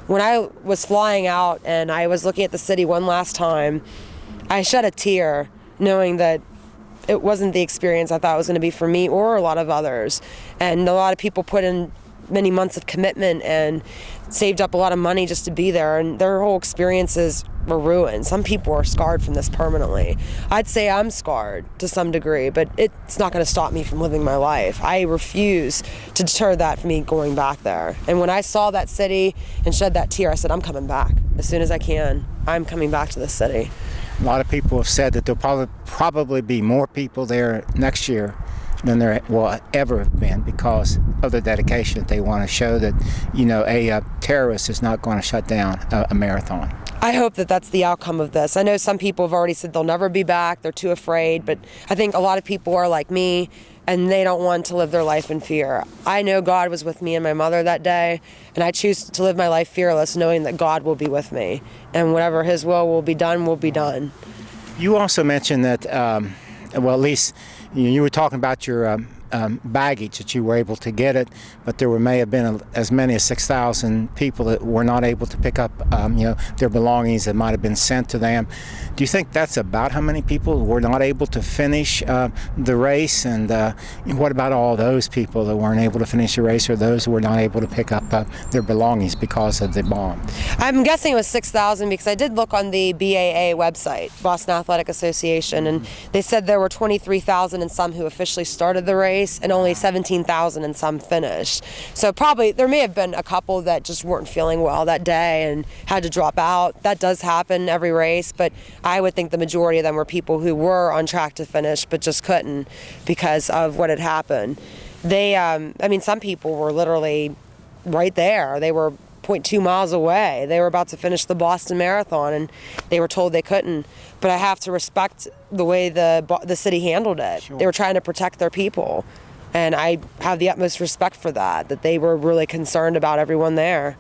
when I was flying out and I was looking at the city one last time, I shed a tear knowing that it wasn't the experience I thought it was going to be for me or a lot of others. And a lot of people put in many months of commitment and saved up a lot of money just to be there, and their whole experiences were ruined. Some people are scarred from this permanently. I'd say I'm scarred to some degree, but it's not going to stop me from living my life. I refuse to deter that from me going back there. And when I saw that city and shed that tear, I said, I'm coming back as soon as I can. I'm coming back to this city. A lot of people have said that there'll probably be more people there next year than there will ever have been because of the dedication that they want to show that, a terrorist is not going to shut down a marathon. I hope that that's the outcome of this. I know some people have already said they'll never be back, they're too afraid, but I think a lot of people are like me and they don't want to live their life in fear. I know God was with me and my mother that day, and I choose to live my life fearless, knowing that God will be with me, and whatever His will be done will be done. You also mentioned that, at least you were talking about your baggage, that you were able to get it, but there may have been as many as 6,000 people that were not able to pick up their belongings that might have been sent to them. Do you think that's about how many people were not able to finish the race? And what about all those people that weren't able to finish the race, or those who were not able to pick up their belongings because of the bomb? I'm guessing it was 6,000 because I did look on the BAA website, Boston Athletic Association, and they said there were 23,000 and some who officially started the race, and only 17,000 and some finished. So probably there may have been a couple that just weren't feeling well that day and had to drop out. That does happen every race, but I would think the majority of them were people who were on track to finish but just couldn't because of what had happened. Some people were literally right there. They were 0.2 miles away. They were about to finish the Boston Marathon and they were told they couldn't. But I have to respect the way the city handled it. Sure. They were trying to protect their people. And I have the utmost respect for that they were really concerned about everyone there.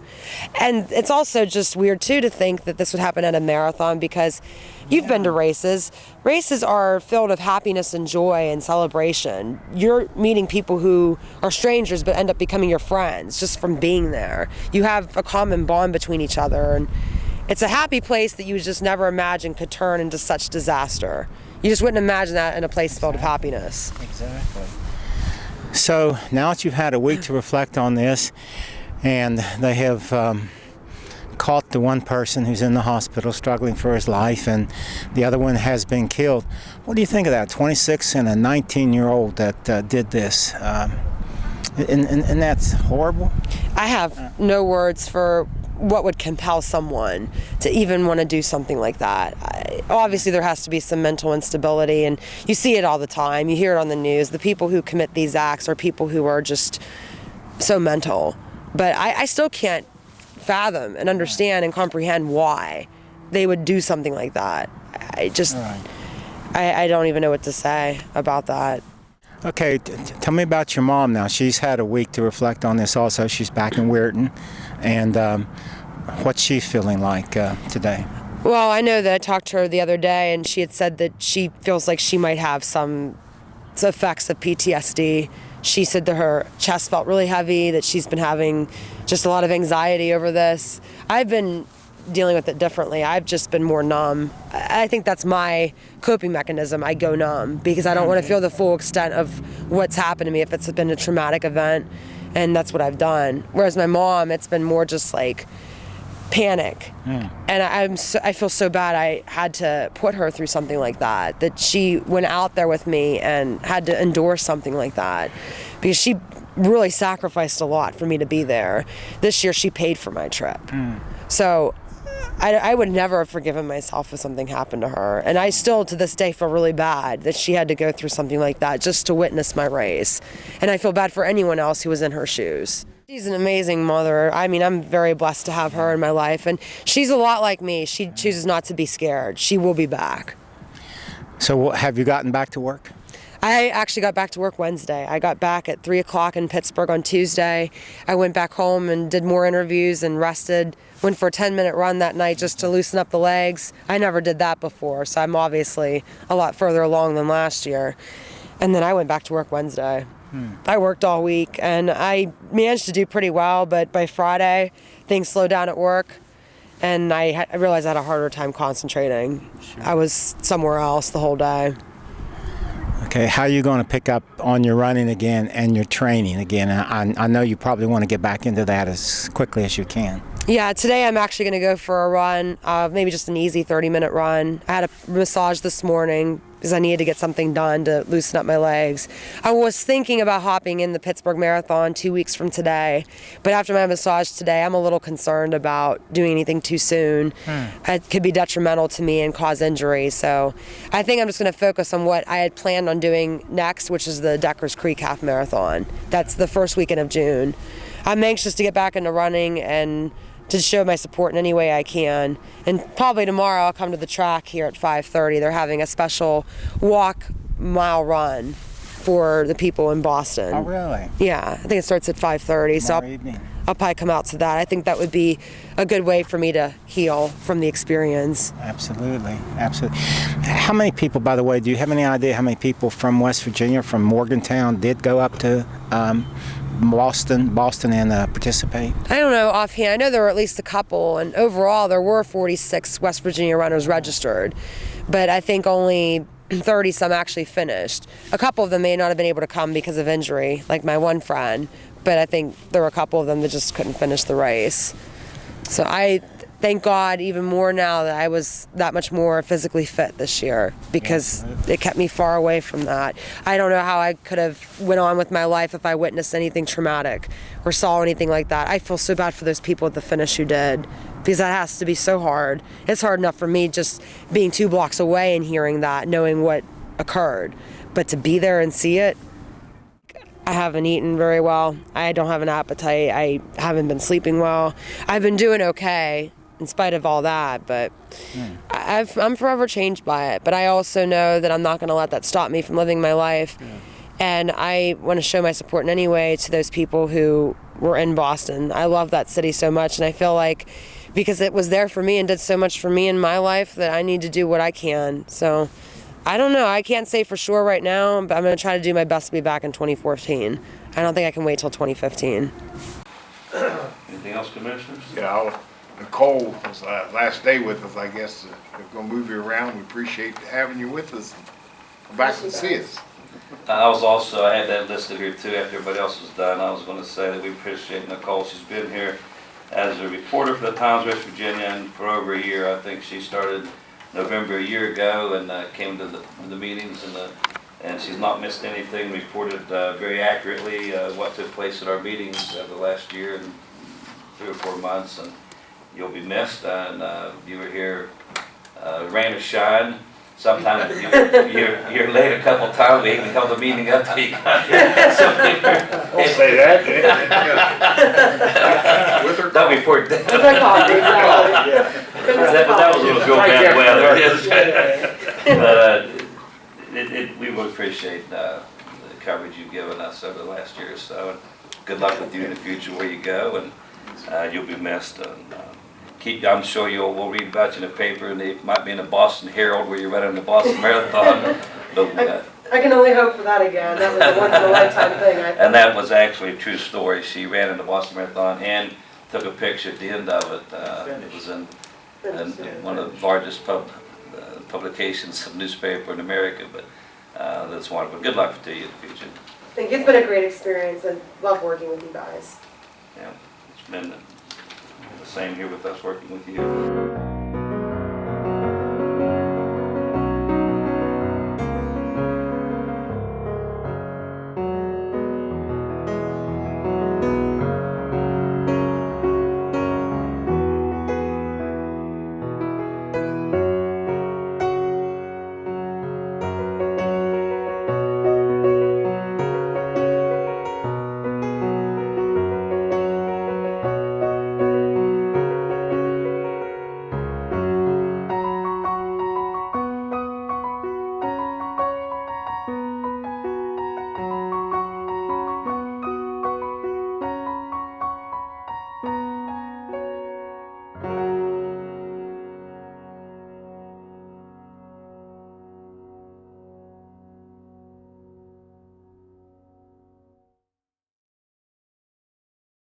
And it's also just weird, too, to think that this would happen at a marathon because you've been to races. Races are filled with happiness and joy and celebration. You're meeting people who are strangers but end up becoming your friends just from being there. You have a common bond between each other. And it's a happy place that you would just never imagine could turn into such disaster. You just wouldn't imagine that in a place filled with happiness. Exactly. So now that you've had a week to reflect on this, and they have caught the one person who's in the hospital struggling for his life, and the other one has been killed, what do you think of that? 26 and a 19-year-old that did this. And that's horrible? I have no words for what would compel someone to even want to do something like that. Obviously, there has to be some mental instability, and you see it all the time. You hear it on the news. The people who commit these acts are people who are just so mental. But I still can't fathom and understand and comprehend why they would do something like that. I don't even know what to say about that. Okay, tell me about your mom now. She's had a week to reflect on this also. She's back in Weirton. And what's she feeling like today? Well, I know that I talked to her the other day, and she had said that she feels like she might have some effects of PTSD. She said that her chest felt really heavy, that she's been having just a lot of anxiety over this. I've been dealing with it differently. I've just been more numb. I think that's my coping mechanism. I go numb because I don't want to feel the full extent of what's happened to me if it's been a traumatic event, and that's what I've done. Whereas my mom, it's been more just like panic. And I feel so bad I had to put her through something like that she went out there with me and had to endure something like that because she really sacrificed a lot for me to be there. This year she paid for my trip. So I would never have forgiven myself if something happened to her. And I still, to this day, feel really bad that she had to go through something like that just to witness my race. And I feel bad for anyone else who was in her shoes. She's an amazing mother. I mean, I'm very blessed to have her in my life. And she's a lot like me. She chooses not to be scared. She will be back. So have you gotten back to work? I actually got back to work Wednesday. I got back at 3 o'clock in Pittsburgh on Tuesday. I went back home and did more interviews and rested. Went for a 10-minute run that night just to loosen up the legs. I never did that before, so I'm obviously a lot further along than last year. And then I went back to work Wednesday. I worked all week, and I managed to do pretty well, but by Friday, things slowed down at work, and I realized I had a harder time concentrating. Sure. I was somewhere else the whole day. Okay, how are you going to pick up on your running again and your training again? I know you probably want to get back into that as quickly as you can. Yeah, today I'm actually going to go for a run, maybe just an easy 30-minute run. I had a massage this morning because I needed to get something done to loosen up my legs. I was thinking about hopping in the Pittsburgh Marathon 2 weeks from today, but after my massage today, I'm a little concerned about doing anything too soon. It could be detrimental to me and cause injury, so I think I'm just going to focus on what I had planned on doing next, which is the Deckers Creek Half Marathon. That's the first weekend of June. I'm anxious to get back into running and to show my support in any way I can. And probably tomorrow I'll come to the track here at 5:30. They're having a special walk mile run for the people in Boston. Oh, really? Yeah, I think it starts at 5:30. So I'll probably come out to that. I think that would be a good way for me to heal from the experience. Absolutely, absolutely. How many people, by the way, do you have any idea how many people from West Virginia, from Morgantown, did go up to Boston and participate? I don't know offhand. I know there were at least a couple, and overall there were 46 West Virginia runners registered, but I think only 30 some actually finished. A couple of them may not have been able to come because of injury, like my one friend, but I think there were a couple of them that just couldn't finish the race. So I thank God even more now that I was that much more physically fit this year, because it kept me far away from that. I don't know how I could have went on with my life if I witnessed anything traumatic or saw anything like that. I feel so bad for those people at the finish who did, because that has to be so hard. It's hard enough for me just being 2 blocks away and hearing that, knowing what occurred. But to be there and see it, I haven't eaten very well. I don't have an appetite. I haven't been sleeping well. I've been doing okay in spite of all that, but I'm forever changed by it. But I also know that I'm not going to let that stop me from living my life. And I want to show my support in any way to those people who were in Boston. I love that city so much, and I feel like because it was there for me and did so much for me in my life that I need to do what I can. So I don't know. I can't say for sure right now, but I'm going to try to do my best to be back in 2014. I don't think I can wait till 2015. Anything else, Commissioners? Yeah, Nicole was last day with us, I guess. We're going to move you around. We appreciate having you with us. Come back and see us. I had that listed here too after everybody else was done. I was going to say that we appreciate Nicole. She's been here as a reporter for the Times West Virginia and for over a year. I think she started November a year ago and came to the meetings, and she's not missed anything, reported very accurately what took place at our meetings the last year and 3 or 4 months, and you'll be missed. And you were here, rain or shine. Sometimes you're late a couple times. We even held the meeting up till you got here. Don't say that. Don't report that. Yeah. That was a little real bad weather. But we would appreciate the coverage you've given us over the last year or so. And good luck with you in the future where you go, and you'll be missed. And I'm sure we'll read about you in the paper, and it might be in the Boston Herald where you're running the Boston Marathon. But, I can only hope for that again. That was a once-in-a-lifetime thing, I think. And that was actually a true story. She ran in the Boston Marathon and took a picture at the end of it. It was in one of the largest publications of newspaper in America, but that's wonderful. Good luck to you in the future. I think it's been a great experience, and love working with you guys. Yeah, it's been the same here with us working with you.